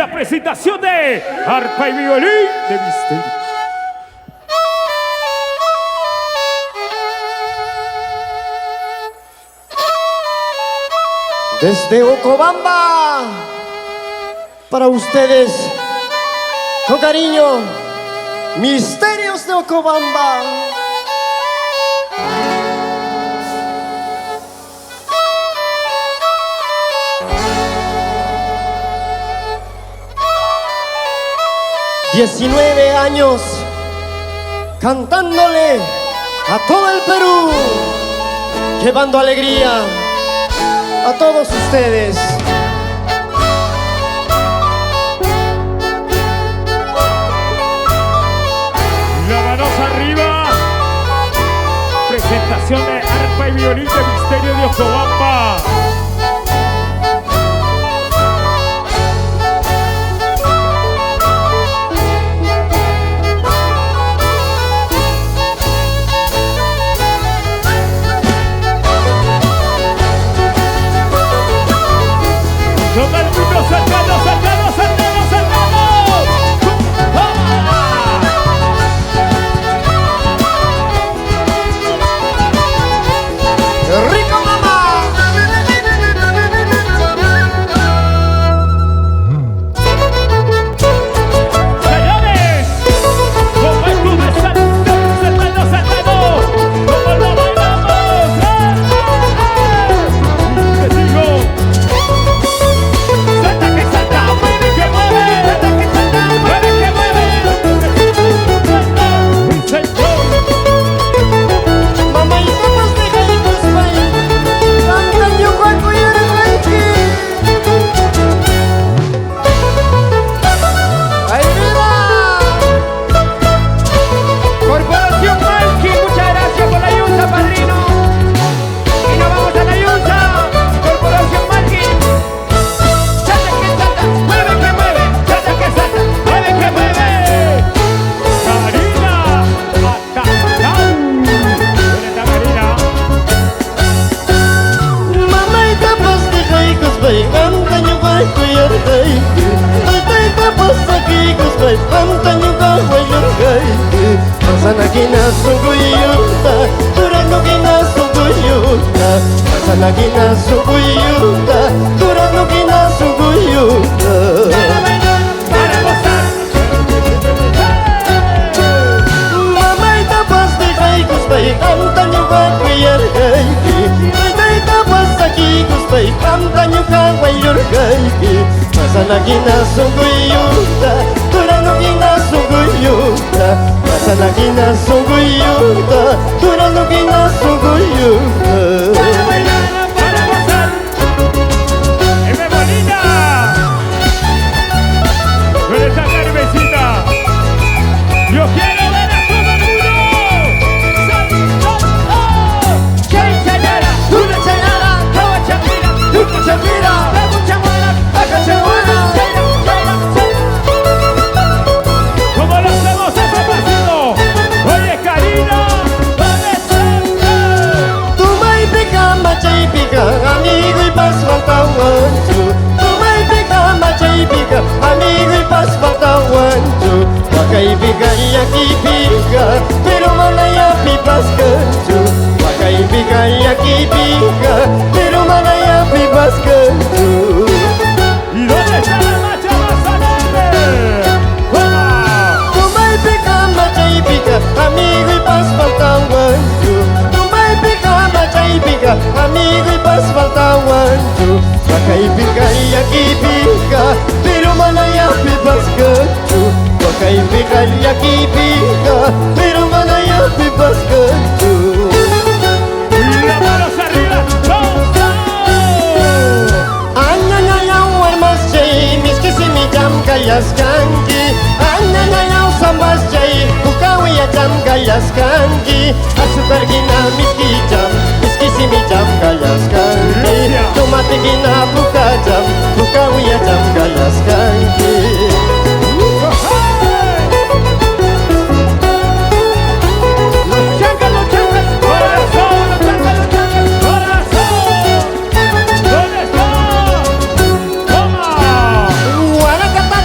la presentación de arpa y violín de Misterio. Desde Ocobamba, para ustedes, con cariño, Misterios de Ocobamba. ...19 años cantándole a todo el Perú, llevando alegría a todos ustedes. La manos arriba. Presentación de arpa y violín de Misterio de Ocobamba. Todo el mundo saltando, saltando, saltando, saltando. ¡Rico, mamá! Señores, como el club de saltando, saltando, saltando. Como lo bailamos. Les digo. Salta que salta, mueve que mueve. Salta que salta, mueve que mueve. Señor. Mamá y papas de gallitos, güey. Antaño, Juaco y el Frankie. ¡Ay, mira! Corporación Malki, muchas gracias por la ayuda, padrino. Y nos vamos a la ayuda. Corporación Malki. Salta que salta, mueve que mueve. Salta que salta, mueve que mueve. Karina, Atacan. Buena Karina. Mamá y tapas de jaicos, güey. Antaño, Juaco y el Frankie. Mamá y tapas de jaicos, güey. Antaño, Juaco y el Frankie. Pasana que nazo, guyuta. Durano que nazo, guyuta. Pasana que nazo, guyuta. Durano que nazo, guyuta. Para gozar. Mamá y tapas de jaicos, güey. Antaño, Juaco y el Frankie. Mamá y tapas de jaicos, güey. Antaño, Juaco y el Frankie. Pasana que nazo, guyuta. Durano que nazo, guyuta. Pasana que nazo, guyuta. Durano que nazo, guyuta. Para gozar. ¡M Molina! ¿Dónde está Carmesita? Yo quiero ver a todo el mundo. ¡Saltando! ¡Chay chayara! Una chayara, ¡Kawa chapira! una chapira, ¡Kawa chamuela! acá se muera. ¿Cómo lo hacemos ese pasito? Oye, Karina, ¿dónde estás? Toma y pica, macha y pica, amigo y paz falta guancho. Toma y pica, macha y pica, amigo y paz falta guancho. Acá y pica y aquí pica, pero mana ya pipas cancho. Acá y pica y aquí pica, pero mana ya pipas cancho. ¿Y dónde está la macha más alegre? ¡Toma! Toma y pica, macha y pica, amigo y paz falta guancho. Toma y pica, macha y pica, amigo y paz falta guancho. Acá y pica y aquí pica, pero mana ya pipas cancho. Acá y pica y aquí pica, pero mana ya pipas cancho. ¡Y las manos arriba! ¡Todos! Ananayao armas jay, mis que si mi jam kayas kanki. Ananayao sambas jay, bukawi ya jam kayas kanki. Azúcar gina mis ki si mi jam kayas kanki. Tomate gina buka jam, bukawi ya jam kayas kanki. ¡Los chancas, corazón! ¡Los chancas, corazón! ¿Dónde está? ¡Toma! Guaracata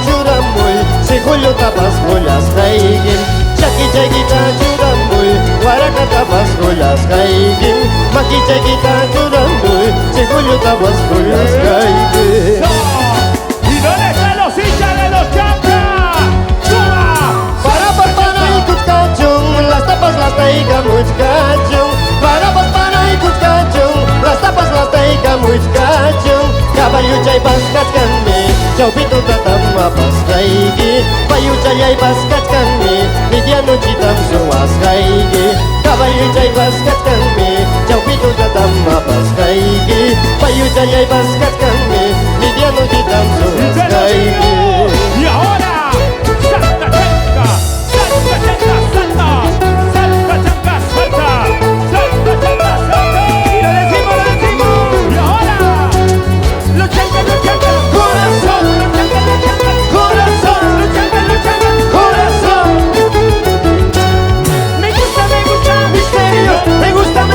churamboy si Julio tapas jolas kaigin Chaki chakita churamboy Guaraca tapas jolas kaigin Maki chakita churamboy si Julio tapas jolas kaigin. ¿Y dónde están los hinchas de los Chancas? ¡Toma! Para y cuchcachón, las tapas las taiga muchcachón. Para y cuchcachón, las tapas las taiga muchcachón. Caballo chay pascachkanme, chaupito tatama pascaigi. Payu chay pascachkanme, lidiano chitam suas kaigi. Caballo chay pascachkanme, chaupito tatama pascaigi. Payu chay pascachkanme, lidiano chitam suas kaigi. Y ahora, Santa Chanca, Santa Chanca, Santa, Santa Chanca, Santa, Santa Chanca, Santa. Y lo decimos. Y ahora, los Chancas, Corazón, corazón, los Chancas, corazón. Me gusta, Misterios, me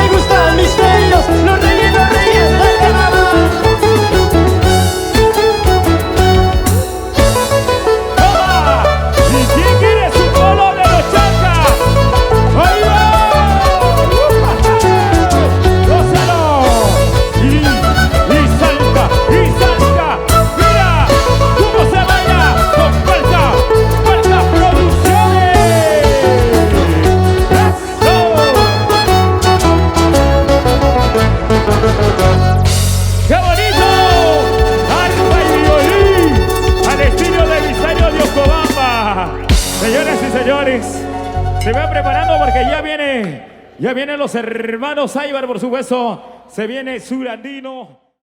gusta misterios. Los reyes del carnaval. ¡Toma! ¿Y quién quiere su polo de los Chancas? ¡Ahí va! ¡Gózalo! Y salta, mira cómo se baila con Falca Producciones. ¡Eso! ¡Qué bonito! Arpa y violín al estilo de Misario de Ocobamba. Señoras y señores, se van preparando porque ya vienen los hermanos Aybar, por supuesto. Se viene Surandino.